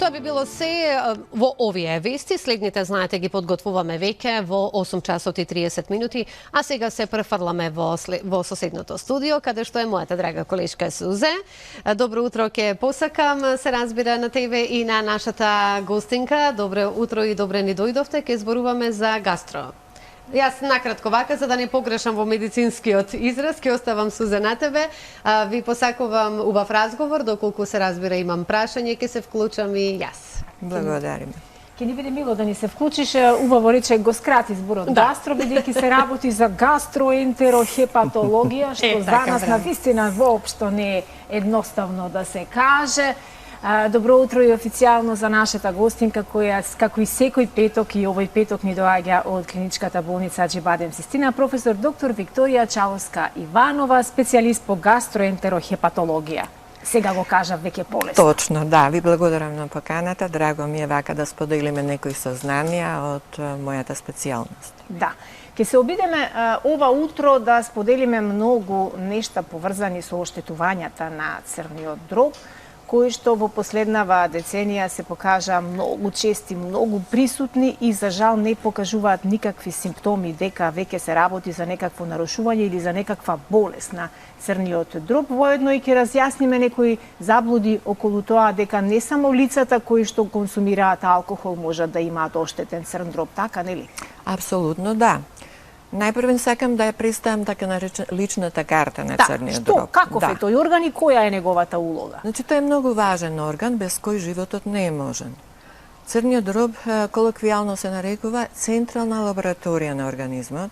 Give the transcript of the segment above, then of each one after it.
Тоа би било се во овие вести. Следните, знаете, ги подготвуваме веќе во 8 часот и 30 минути, а сега се префрламе во соседното студио, каде што е мојата драга колешка Сузе. Добро утро ќе посакам, се разбира, на тебе и на нашата гостинка. Добро утро и добре ни дојдовте. Ќе зборуваме за гастро. Јас накратко вака, за да не погрешам во медицинскиот израз, ќе оставам Сузе на тебе. Ви посакувам убав разговор, доколку се разбира имам прашање, ќе се вклучам и јас. Благодариме. Ќе ни биде мило да ни се вклучиш, убаво рече го скрати зборот гастро, бидејќи се работи за гастроентерохепатологија, што за нас навистина воопшто не е едноставно да се каже. Добро утро и официјално за нашата гостинка, која, како и секој петок и овој петок ни доаѓа од клиничката болница Аџибадем Систина, професор доктор Викторија Чаловска-Иванова, специјалист по гастроентерохепатологија. Сега го кажав веќе полесно. Точно, да. Ви благодарам на поканата. Драго ми е вака да споделиме некои сознанија од мојата специјалност. Да. Ке се обидеме ова утро да споделиме многу нешта поврзани со оштетувањата на црниот дроб, кои што во последнава деценија се покажа многу чести, многу присутни и за жал не покажуваат никакви симптоми дека веќе се работи за некакво нарушување или за некаква болест на црниот дроб. Воедно и ќе разјасниме некои заблуди околу тоа дека не само лицата кои што консумираат алкохол можат да имаат оштетен црн дроб, така нели? Апсолутно да. Најпрвен сакам да ја представам така наречена личната карта на црниот дроб. Каков е тој орган и која е неговата улога? Значи, тој е многу важен орган, без кој животот не е можен. Црниот дроб колоквијално се нарекува централна лабораторија на организмот,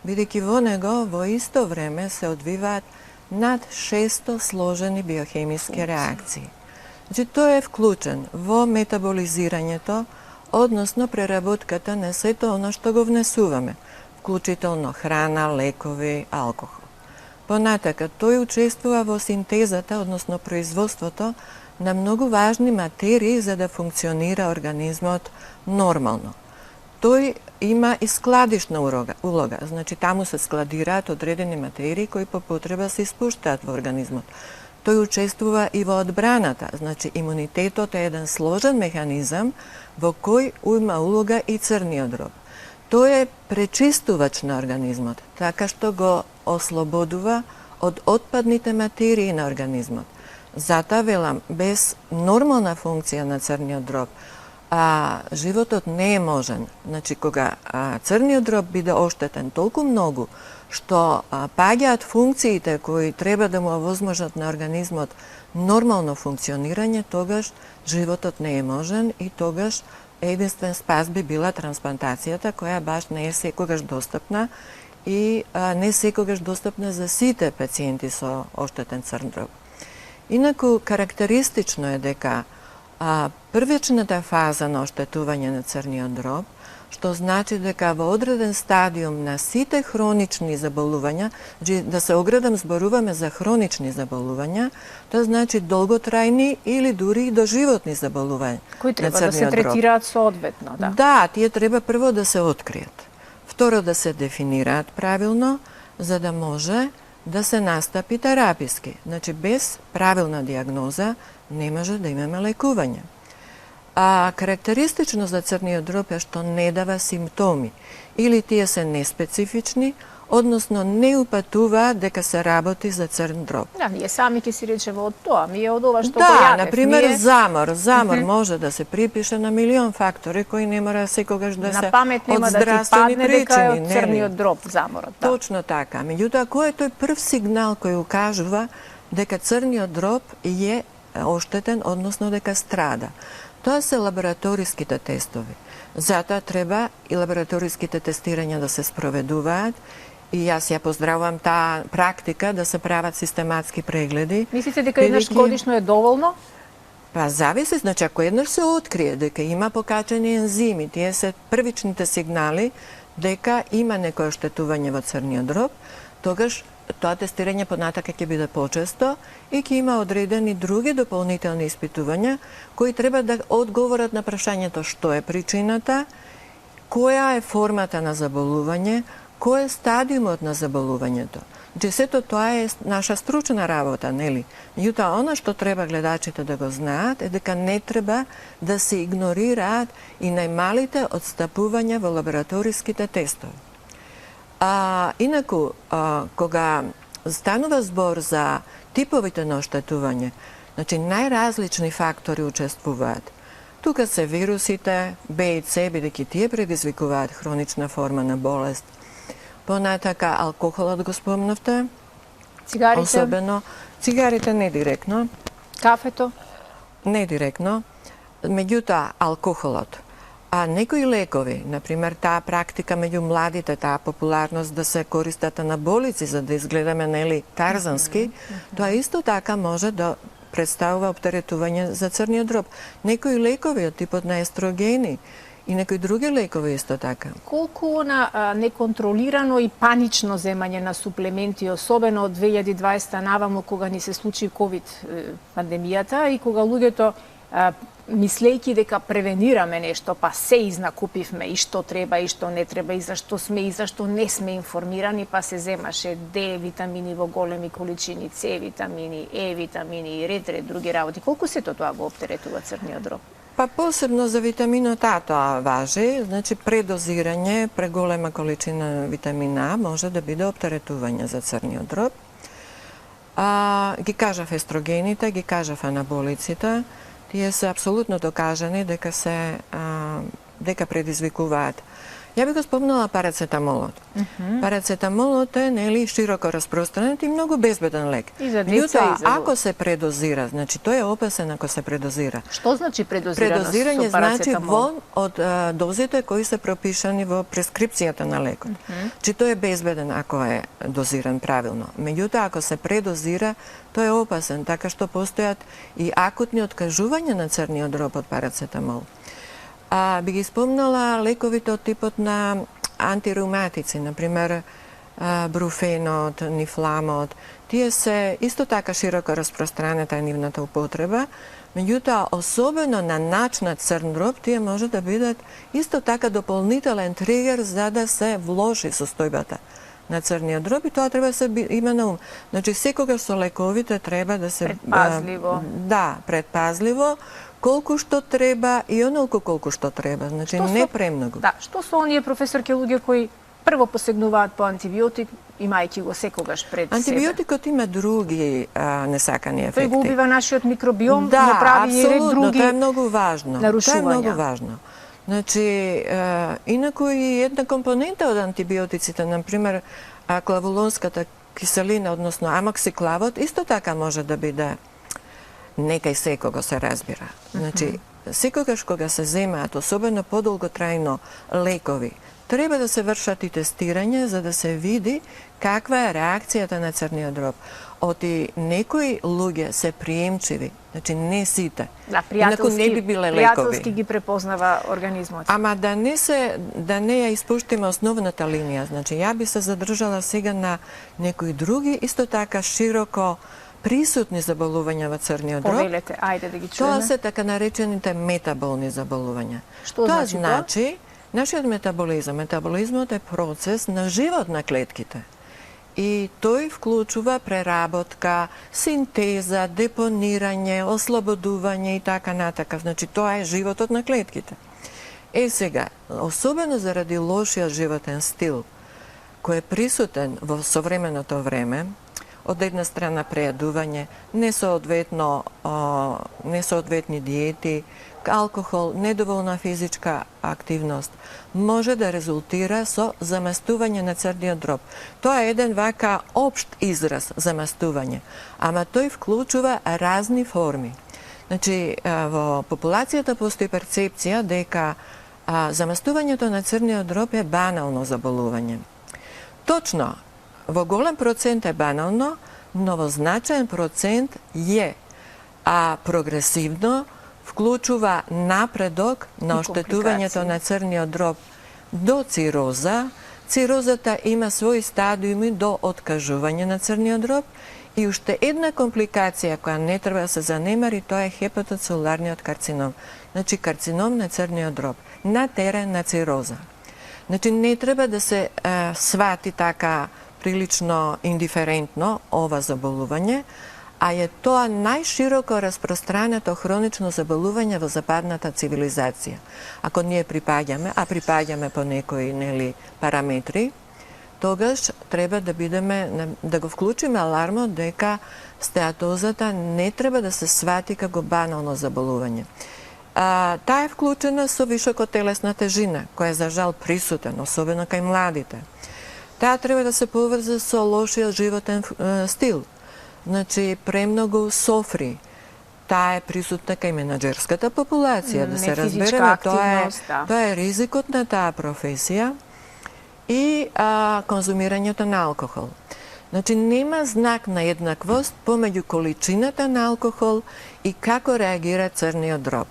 бидејќи во него во исто време се одвиваат над 600 сложени биохемиски реакции. Значи, тој е вклучен во метаболизирањето, односно преработката на сето оно што го внесуваме, вклучително храна, лекови, алкохол. Понатака, тој учествува во синтезата, односно производството на многу важни материи за да функционира организмот нормално. Тој има и складишна улога, значи таму се складираат одредени материи кои по потреба се испуштаат во организмот. Тој учествува и во одбраната, значи имунитетот е еден сложен механизам во кој има улога и црниот дроб. Тој е пречистувач на организмот, така што го ослободува од отпадните материи на организмот. Затоа велам, без нормална функција на црниот дроб, животот не е можен. Значи, кога црниот дроб биде оштетен толку многу, што паѓаат функциите кои треба да му овозможат на организмот нормално функционирање, тогаш животот не е можен и тогаш единствен спас би била трансплантацијата, која баш не е секогаш достапна и не секогаш достапна за сите пациенти со оштетен црн дроб. Инаку, карактеристично е дека првичната фаза на оштетување на црниот дроб, што значи дека во одреден стадиум на сите хронични заболувања, да се оградам, зборуваме за хронични заболувања, тоа значи долготрајни или дури и доживотни заболувања. Кои треба да се третираат соодветно, да? Да, тие треба прво да се откријат. Второ, да се дефинираат правилно, за да може да се настапи тераписки. Значи, без правилна диагноза не може да имаме лекување. Карактеристично за црниот дроб е што не дава симптоми, или тие се неспецифични, односно не упатуваат дека се работи за црн дроб. Да, ние сами ќе си речеме од тоа, ми е од ова што го јавев. јавев. Да, например, замор. Замор може да се припише на милион фактори кои не мора секогаш да се од здравствени причини. На памет нема да ти падне дека е од црниот дроб заморот. Да. Точно така. Меѓутоа, кој е тој прв сигнал кој укажува дека црниот дроб е оштетен, односно дека страда? Тоа се лабораториските тестови. Затоа треба и лабораториските тестирања да се спроведуваат и јас ја поздравувам таа практика да се прават систематски прегледи. Мислите дека еднаш годишно е доволно? Па зависи, значи ако еднаш се открие дека има покачени ензими, тие се првичните сигнали дека има некое оштетување во црниот дроб, тогаш тоа тестирање понатака ќе биде почесто и ќе има одредени други дополнителни испитувања кои треба да одговорат на прашањето што е причината, која е формата на заболување, кој е стадиумот на заболувањето. Значи, сето тоа е наша стручна работа, нели? Меѓутоа, она што треба гледачите да го знаат е дека не треба да се игнорираат и најмалите отстапувања во лабораториските тестови. Инаку, кога станува збор за типовите на оштетување, значи најразлични фактори учествуваат. Тука се вирусите, Б и С, бидејќи тие предизвикуваат хронична форма на болест. Понатака алкохолот го спомнавте. Цигарите? Особено. Цигарите не директно. Кафето? Не директно. Меѓутоа, алкохолот. Некои лекови, например, таа практика меѓу младите, таа популарност да се користат анаболици за да изгледаме, нели, тарзански, тоа исто така може да представува оптеретување за црниот дроб. Некои лекови од типот на естрогени и некои други лекови исто така. Колку на неконтролирано и панично земање на суплементи, особено од 2020 наваму кога ни се случи ковид пандемијата и кога луѓето мислејќи дека превенираме нешто, па се изнакупивме и што треба и што не треба и зашто сме и зашто не сме информирани, па се земаше Д витамини во големи количини, С витамини, Е витамини и ред други работи. Колку сето тоа го оптеретува црниот дроб? Па посебно за витаминот А тоа важи, значи предозирање, преголема количина витамин А може да биде оптеретување за црниот дроб. Ги кажав естрогените, ги кажав анаболиците, тие се апсолутно докажани дека предизвикуваат. Ја би го спомнала парацетамолот. Парацетамолот е, нели, широко распространет и многу безбеден лек. И за деца, и за ако се предозира, значи тој е опасен ако се предозира. Што значи предозираност со Предозирање значи парацетамол? вон од дозите кои се пропишани во прескрипцијата на лекот. Чи тој е безбеден ако е дозиран правилно. Меѓутоа, ако се предозира, тој е опасен, така што постојат и акутни откажувања на црниот дроб од парацетамол. Би ги спомнала лековите од типот на антиревматици, например бруфенот, нифламот. Тие се исто така широко распространета нивната употреба, меѓутоа особено на начнат црн дроб, тие може да бидат исто така дополнителен тригер за да се вложи состојбата на црниот дроб и тоа треба да се има на ум. Значи секогаш со лековите треба да се предпазливо. Предпазливо, колку што треба и онолку колку што треба, значи не премногу. Да, што со оние професорки луѓе кои прво посегнуваат по антибиотик, имајќи го секогаш пред себе? Антибиотикот има други несакани ефекти. Тој го убива нашиот микробиом, да, но прави и ред други тоа е многу важно. нарушувања. Тоа е многу важно. Значи, инаку и една компонента од антибиотиците, например, клавулонската киселина, односно амоксиклавот, исто така може да биде некај секого се разбира. Значи, секогаш кога се земаат, особено подолготрајно лекови, треба да се вршат и тестирање за да се види каква е реакцијата на црниот дроб. Оти некои луѓе се приемчиви, значи не сите. Да, инаку не би биле лекови. Пријателски ги препознава организмот. Ама да не ја испуштиме основната линија. Значи, ја би се задржала сега на некои други, исто така широко присутни заболувања во црниот дроб. Повелете, ајде да ги чуеме. Тоа се така наречените метаболни заболувања. Што тоа значи значи, нашиот метаболизмот е процес на живот на клетките. И тој вклучува преработка, синтеза, депонирање, ослободување и така натака. Значи, тоа е животот на клетките. Сега, особено заради лошиот животен стил, кој е присутен во современото време, од една страна прејадување, несоодветни диети, алкохол, недоволна физичка активност, може да резултира со заместување на црниот дроб. Тоа е еден вака општ израз заместување, ама тој вклучува разни форми. Значи, во популацијата постои перцепција дека заместувањето на црниот дроб е банално заболување. Точно, во голем процент е банално, но во значаен процент е прогресивно, вклучува напредок на оштетувањето на црниот дроб до цироза. Цирозата има своји стадиуми до откажување на црниот дроб и уште една компликација која не треба да се занемари, тоа е хепатоцелуларниот карцином. Значи карцином на црниот дроб на терен на цироза. Значи не треба да се свати така прилично индиферентно ова заболување, а е тоа најшироко распространето хронично заболување во западната цивилизација. Ако ние припаѓаме, а припаѓаме по некои параметри, тогаш треба да го вклучиме алармот дека стеатозата не треба да се свати како банално заболување. Таа е вклучена со вишокот телесна тежина, која е за жал присутен, особено кај младите. Таа треба да се поврзе со лошиот животен стил, значи премногу софри. Таа е присутна кај менаџерската популација, да се разбереме, тоа е ризикот на таа професија и конзумирањето на алкохол. Значи, нема знак на еднаквост помеѓу количината на алкохол и како реагира црниот дроб.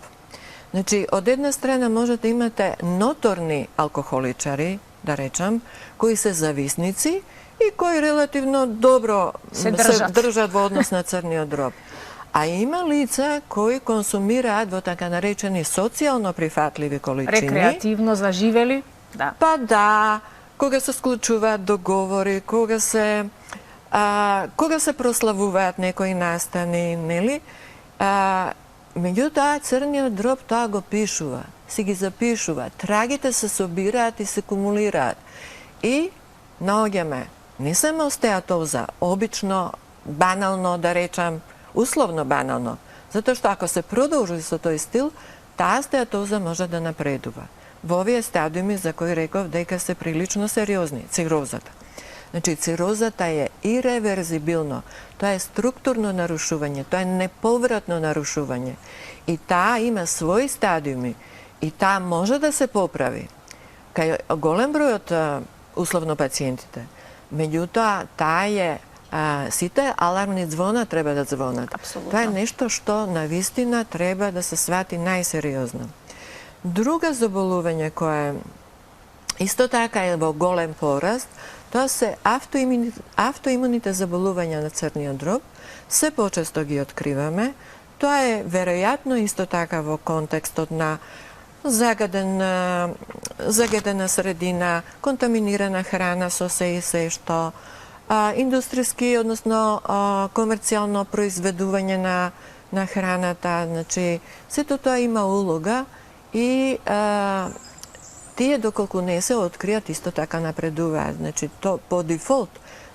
Значи, од една страна може да имате ноторни алкохоличари, да речам, кои се зависници и кои релативно добро се држат во однос на црниот дроб. А има лица кои консумираат во така наречени социјално прифатливи количини. Рекреативно заживели? Да. Па да, кога се склучуваат договори, кога се прославуваат некои настани, нели? Меѓутоа, црниот дроб тоа го пишува, си ги запишува, трагите се собираат и се кумулираат. И наоѓаме не само стеатоза, обично, банално, да речам, условно банално, затоа што ако се продолжи со тој стил, таа стеатоза може да напредува. Во овие стадиуми за кои реков дека се прилично сериозни, цирозата. Значи, цирозата е иреверзибилно, тоа е структурно нарушување, тоа е неповратно нарушување. И таа има своји стадиуми, и таа може да се поправи. Кај голем број од условно пациентите. Меѓутоа, таа е, сите алармни звона треба да звонат. Апсолутно. Тоа е нешто што навистина треба да се свати најсериозно. Друга заболување која исто така е во голем пораст, тоа се автоимуните заболувања на црниот дроб, се почесто ги откриваме. Тоа е веројатно исто така во контекстот на загадена средина, контаминирана храна со се и се што, индустријски, односно комерцијално произведување на храната, значи сето тоа има улога и тие доколку не се откријат исто така напредуваат, значи то по дефолт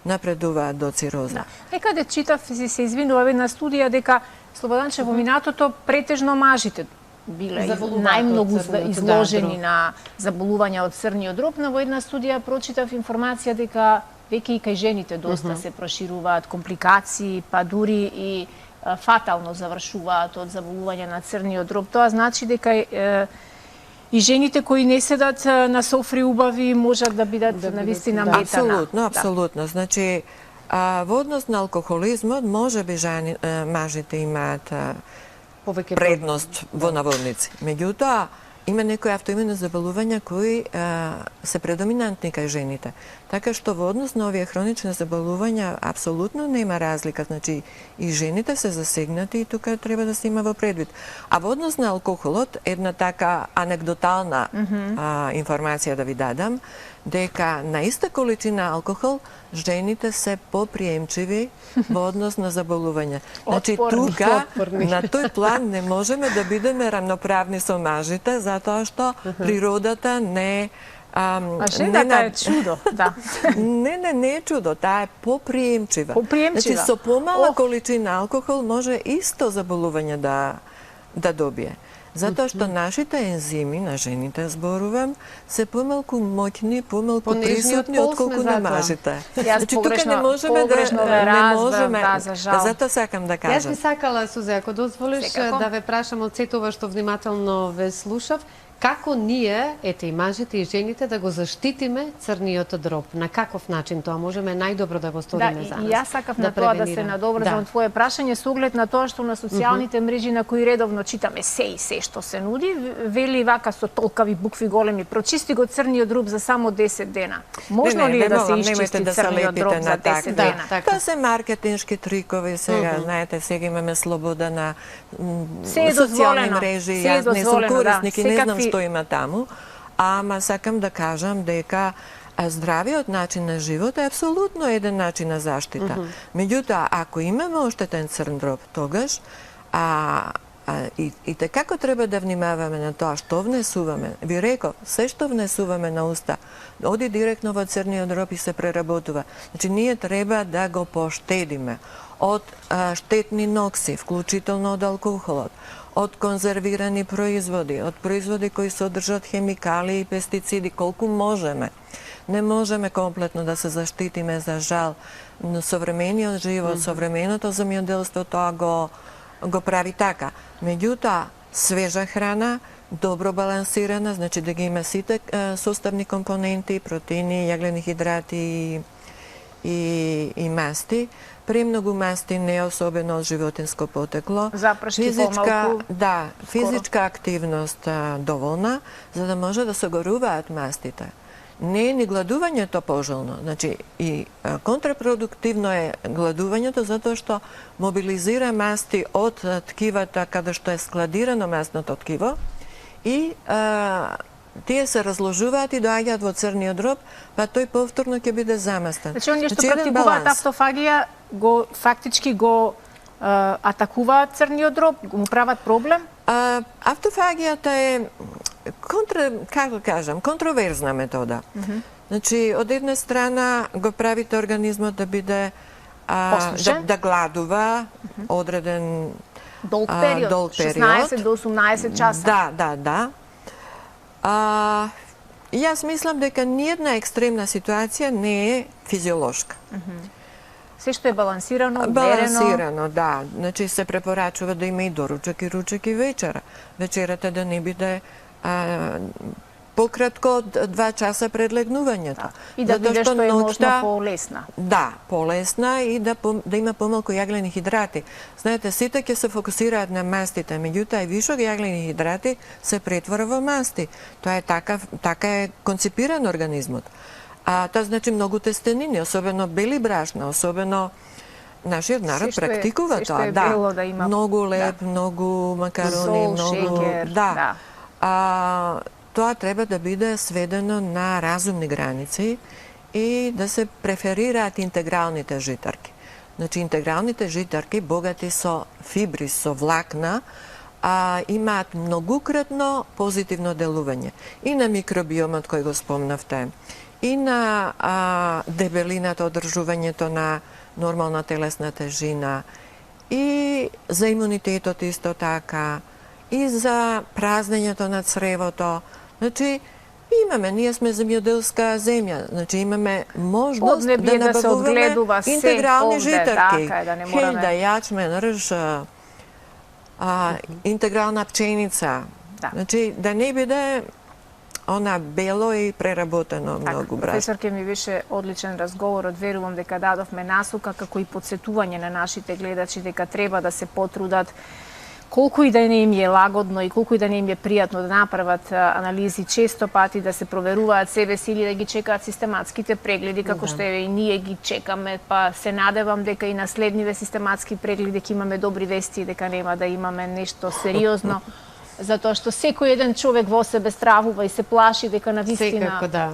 напредуваат до цироза. Да. Некаде читав, се извинува една студија дека Слободанче во минатото претежно мажите биле најмногу изложени на заболувања од црниот дроб, но во една студија прочитав информација дека веќе и кај жените доста се прошируваат компликации, па дури и фатално завршуваат од заболување на црниот дроб. Тоа значи дека и жените кои не седат на софри убави можат да бидат навистина метана. Апсолутно, апсолутно. Значи, во однос на алкохолизмот, може би мажите имаат предност во наводници. Меѓутоа, има некои автоимуни заболувања кои се предоминантни кај жените. Така што во однос на овие хронични заболувања апсолутно нема разлика. Значи, и жените се засегнати и тука треба да се има во предвид. А во однос на алкохолот, една така анекдотална информација да ви дадам, дека на иста количина алкохол жените се поприемчиви во однос на заболување. Значи, тука, на тој план, не можеме да бидеме рамноправни со мажите, затоа што природата не... жената е чудо, да. Не е чудо, таа е поприемчива. Значи, со помала количина алкохол може исто заболување да добие. Затоа што нашите ензими, на жените зборувам, се помалку моќни, помалку присутни отколку на мажите. Значи, тука не можеме затоа сакам да кажам. Јас би сакала, Сузе, ако дозволиш, да ве прашам од сето ова што внимателно ве слушав, како ние, ете и мажите и жените, да го заштитиме црниот дроб? На каков начин тоа можеме најдобро да го сториме за нас? Да, и јас сакав на тоа да се надоврзам твое прашање со оглед на тоа што на социјалните мрежи на кои редовно читаме се и се што се нуди, вели вака со толкави букви големи: прочисти го црниот дроб за само 10 дена. Можно ли е да се исчисти црниот дроб за 10 дена? Тоа се маркетиншки трикови сега, знаете, сега имаме слобода на социјални мрежи, јас не сум корисник и не знам што има таму, ама сакам да кажам дека здравиот начин на живот е апсолутно еден начин на заштита. Меѓутоа, ако имаме оштетен црн дроб, тогаш и како треба да внимаваме на тоа што внесуваме. Ви реков, се што внесуваме на уста, оди директно во црниот дроб и се преработува. Значи, ние треба да го поштедиме од штетни нокси, вклучително од алкохолот, од конзервирани производи, од производи кои содржат хемикали и пестициди, колку можеме. Не можеме комплетно да се заштитиме, за жал, но современиот живот, современото земјоделство тоа го прави така. Меѓутоа, свежа храна, добро балансирана, значи да ги има сите составни компоненти, протеини, јаглени хидрати и масти. Премногу масти, не особено од животинско потекло. Запрашки помалку. Да, физичка активност доволна, за да може да се горуваат мастите. Не е ни гладувањето пожелно. Значи, и контрапродуктивно е гладувањето, затоа што мобилизира масти од ткивата каде што е складирано мастното ткиво и тие се разложуваат и доаѓаат во црниот дроб, па тој повторно ќе биде заместен. Значи, оние што практикуваат автофагија, фактички го атакуваат црниот дроб, му прават проблем? Автофагијата е контроверзна метода. Значи, од една страна го правите организмот да биде да гладува одреден долг период, 16 до 18 часа. Да. Јас мислам дека ниедна екстремна ситуација не е физиолошка. Се што е балансирано, умерено. Балансирано, да. Значи се препорачува да има и доручак, и ручак, и вечера. Вечерата да не биде пократко од 2 часа пред легнувањето. И да биде што е можно полесна. Да, полесна и да има помалку јаглени хидрати. Знаете, сите ќе се фокусираат на мастите, меѓутоа и вишок јаглени хидрати се претвора во масти. Тоа е така е концепиран организмот. Тоа значи многу тестенини, особено бели брашна, особено нашиот народ практикува тоа. Да има многу леб, многу макарони, многу шекер, да. Тоа треба да биде сведено на разумни граници и да се преферираат интегралните житарки. Значи, интегралните житарки, богати со фибри, со влакна, имаат многукратно позитивно делување. И на микробиомот кој го спомнавте, и на дебелината, одржувањето на нормална телесна тежина, и за имунитетот исто така, и за празнењето на цревото. Значи, ние сме земјоделска земја, значи имаме можност да набавуваме интегрални житарки. Хелда, јачмен, рж, интегрална пченица. Значи, да не биде она бело и преработено многу брашно. Професорке, ми беше одличен разговор, верувам дека дадовме насока како и подсетување на нашите гледачи дека треба да се потрудат колку и да не им е лагодно и колку и да не им е пријатно да направат анализи често пати, да се проверуваат себе си или да ги чекаат систематските прегледи, како што и ние ги чекаме, па се надевам дека и на следниве систематски прегледи ќе имаме добри вести, дека нема да имаме нешто сериозно, затоа што секој еден човек во себе стравува и се плаши дека навистина. Секако, да.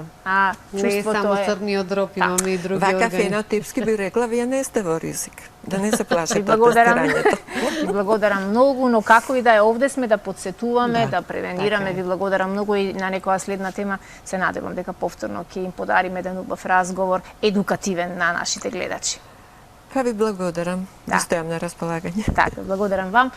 Не е само црниот дроб, имаме и други органи. Вака фенотипски би рекла, вие не сте во ризик. Да не се плашите од тестирањето. Ви благодарам многу, но како и да е, овде сме да подсетуваме, да превенираме. Ви благодарам многу и на некоја следна тема се надевам дека повторно ќе им подариме еден убав разговор, едукативен на нашите гледачи. Па ви благодарам. Стојам на располагање. Така, благодарам вам.